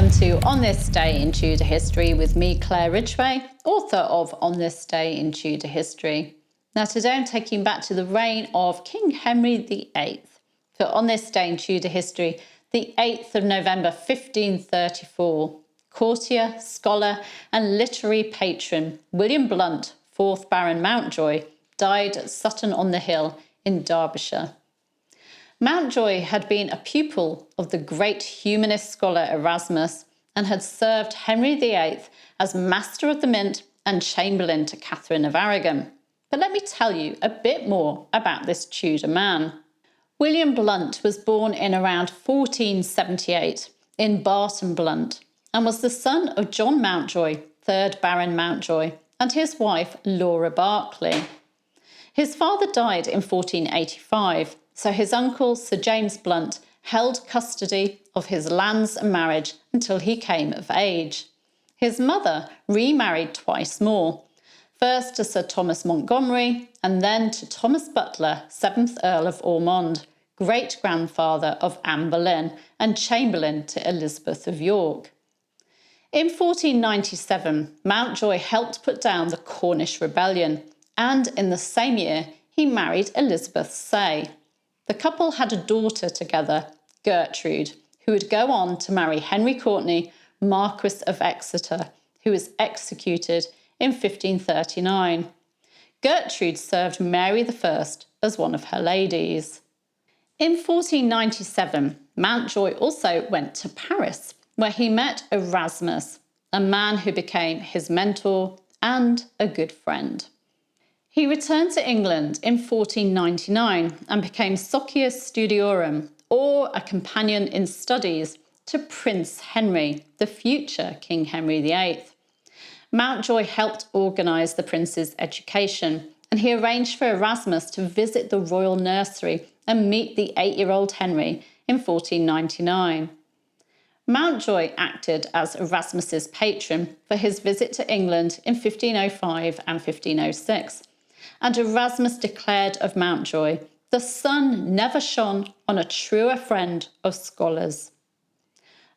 welcome to On This Day in Tudor History with me, Claire Ridgway, author of On This Day in Tudor History. Now today I'm taking you back to the reign of King Henry VIII. For On This Day in Tudor History, the 8th of November 1534, courtier, scholar and literary patron William Blount, 4th Baron Mountjoy, died at Sutton-on-the-Hill in Derbyshire. Mountjoy had been a pupil of the great humanist scholar Erasmus and had served Henry VIII as Master of the Mint and Chamberlain to Catherine of Aragon. But let me tell you a bit more about this Tudor man. William Blount was born in around 1478 in Barton Blount and was the son of John Mountjoy, 3rd Baron Mountjoy, and his wife Laura Berkeley. His father died in 1485, so his uncle Sir James Blount held custody of his lands and marriage until he came of age. His mother remarried twice more, first to Sir Thomas Montgomery and then to Thomas Butler, 7th Earl of Ormond, great-grandfather of Anne Boleyn and Chamberlain to Elizabeth of York. In 1497, Mountjoy helped put down the Cornish Rebellion, and in the same year he married Elizabeth Say. The couple had a daughter together, Gertrude, who would go on to marry Henry Courtenay, Marquis of Exeter, who was executed in 1539. Gertrude served Mary I as one of her ladies. In 1497, Mountjoy also went to Paris, where he met Erasmus, a man who became his mentor and a good friend. He returned to England in 1499 and became Socius Studiorum, or a companion in studies, to Prince Henry, the future King Henry VIII. Mountjoy helped organise the prince's education, and he arranged for Erasmus to visit the royal nursery and meet the 8-year-old Henry in 1499. Mountjoy acted as Erasmus's patron for his visit to England in 1505 and 1506. And Erasmus declared of Mountjoy, "The sun never shone on a truer friend of scholars."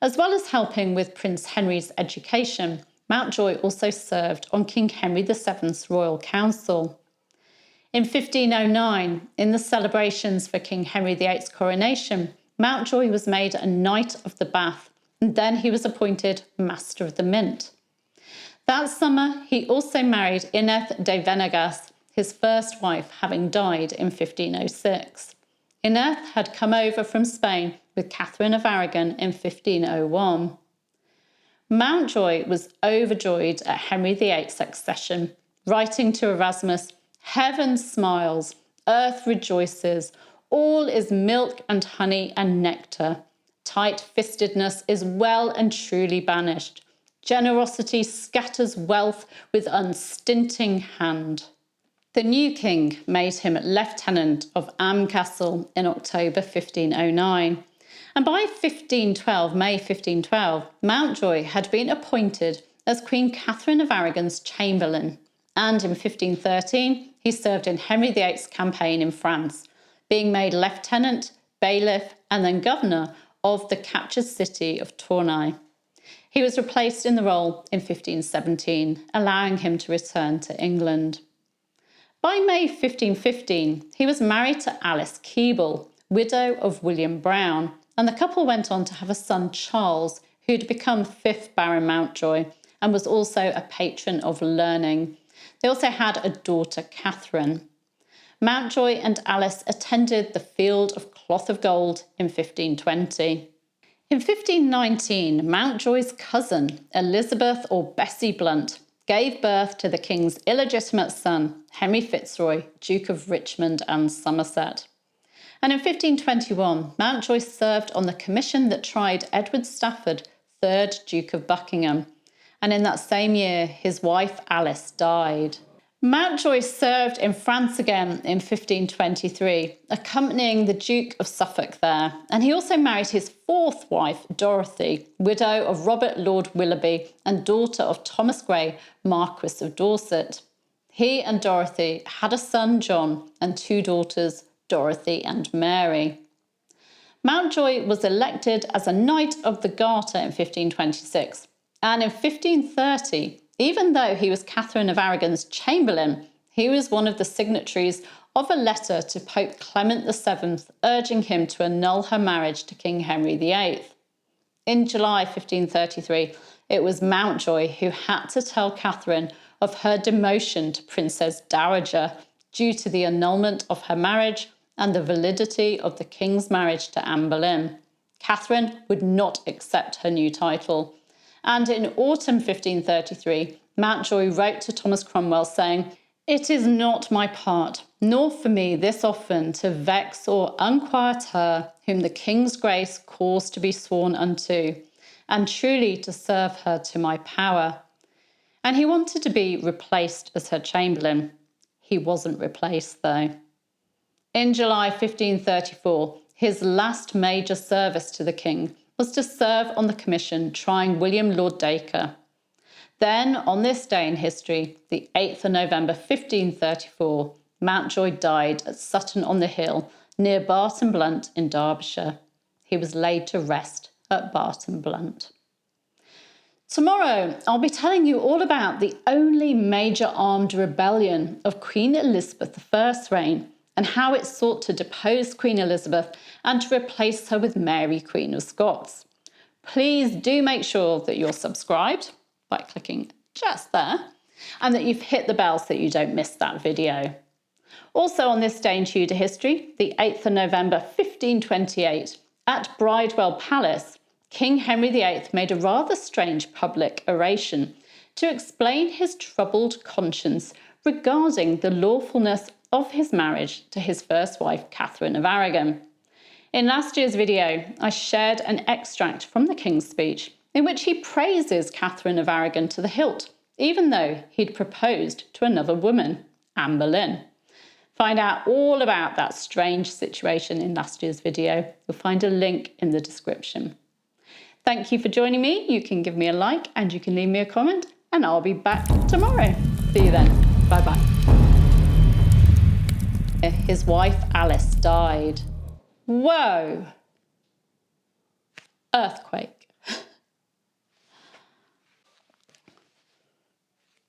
As well as helping with Prince Henry's education, Mountjoy also served on King Henry VII's Royal Council. In 1509, in the celebrations for King Henry VIII's coronation, Mountjoy was made a Knight of the Bath, and then he was appointed Master of the Mint. That summer, he also married Inez de Venegas, his first wife having died in 1506. Inez had come over from Spain with Catherine of Aragon in 1501. Mountjoy was overjoyed at Henry VIII's accession, writing to Erasmus, "Heaven smiles, earth rejoices, all is milk and honey and nectar. Tight-fistedness is well and truly banished. Generosity scatters wealth with unstinting hand." The new king made him Lieutenant of Am Castle in October 1509, and by May 1512, Mountjoy had been appointed as Queen Catherine of Aragon's Chamberlain, and in 1513 he served in Henry VIII's campaign in France, being made lieutenant, bailiff and then governor of the captured city of Tournai. He was replaced in the role in 1517, allowing him to return to England. By May 1515, he was married to Alice Keble, widow of William Blount, and the couple went on to have a son, Charles, who'd become 5th Baron Mountjoy and was also a patron of learning. They also had a daughter, Catherine. Mountjoy and Alice attended the Field of Cloth of Gold in 1520. In 1519, Mountjoy's cousin, Elizabeth or Bessie Blount, gave birth to the king's illegitimate son, Henry Fitzroy, Duke of Richmond and Somerset. And in 1521, Mountjoy served on the commission that tried Edward Stafford, 3rd Duke of Buckingham. And in that same year, his wife Alice died. Mountjoy served in France again in 1523, accompanying the Duke of Suffolk there, and he also married his 4th wife, Dorothy, widow of Robert Lord Willoughby and daughter of Thomas Grey, Marquis of Dorset. He and Dorothy had a son, John, and 2 daughters, Dorothy and Mary. Mountjoy was elected as a Knight of the Garter in 1526, and in 1530, even though he was Catherine of Aragon's Chamberlain, he was one of the signatories of a letter to Pope Clement VII urging him to annul her marriage to King Henry VIII. In July 1533, it was Mountjoy who had to tell Catherine of her demotion to Princess Dowager due to the annulment of her marriage and the validity of the king's marriage to Anne Boleyn. Catherine would not accept her new title. And in autumn 1533, Mountjoy wrote to Thomas Cromwell saying, "It is not my part, nor for me this often to vex or unquiet her whom the king's grace caused to be sworn unto, and truly to serve her to my power." And he wanted to be replaced as her Chamberlain. He wasn't replaced, though. In July 1534, his last major service to the king was to serve on the commission trying William Lord Dacre. Then, on this day in history, the 8th of November 1534, Mountjoy died at Sutton-on-the-Hill, near Barton Blunt in Derbyshire. He was laid to rest at Barton Blunt. Tomorrow, I'll be telling you all about the only major armed rebellion of Queen Elizabeth I's reign and how it sought to depose Queen Elizabeth and to replace her with Mary, Queen of Scots. Please do make sure that you're subscribed by clicking just there, and that you've hit the bell so that you don't miss that video. Also on this day in Tudor history, the 8th of November 1528, at Bridewell Palace, King Henry VIII made a rather strange public oration to explain his troubled conscience regarding the lawfulness of his marriage to his first wife, Catherine of Aragon. In last year's video, I shared an extract from the King's speech in which he praises Catherine of Aragon to the hilt, even though he'd proposed to another woman, Anne Boleyn. Find out all about that strange situation in last year's video. You'll find a link in the description. Thank you for joining me. You can give me a like and you can leave me a comment, and I'll be back tomorrow. See you then. Bye-bye. His wife Alice died. Whoa! Earthquake.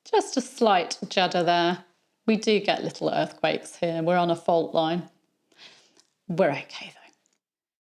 Just a slight judder there. We do get little earthquakes here. We're on a fault line. We're okay though.